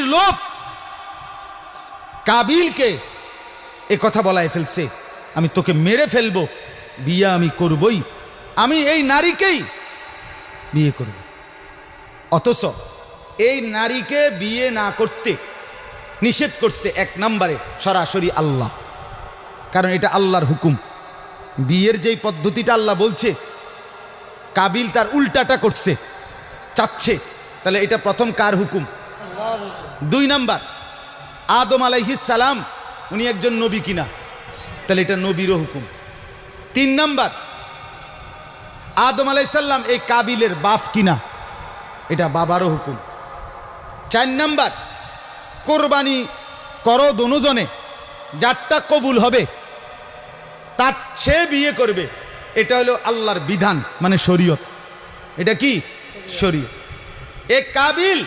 নারীর লোভ কাবিলকে এ কথা বলায় ফেলছে, আমি তোকে মেরে ফেলবো, বিয়ে আমি করবই, আমি এই নারীকেই বিয়ে করব। অথচ এই নারীকে বিয়ে না করতে নিষেধ করছে এক নম্বরে সরাসরি আল্লাহ, কারণ এটা আল্লাহর হুকুম। বিয়ের যেই পদ্ধতিটা আল্লাহ বলছে, কাবিল তার উল্টাটা করছে, চাচ্ছে, তাহলে এটা প্রথম কার হুকুম? দুই নাম্বার, আদম আলাইহিস সালাম উনি একজন নবী কিনা, তাহলে এটা নবীরও হুকুম। তিন নাম্বার, আদম আলাইহিস সালাম এই কাবিলের বাপ কিনা, এটা বাবারও হুকুম। চার নাম্বার, কোরবানি করো দোনোজনে, যারটা কবুল হবে তার সে বিয়ে করবে, এটা হলো আল্লাহর বিধান, মানে শরীয়ত। এটা কি শরীয়ত। এ কাবিল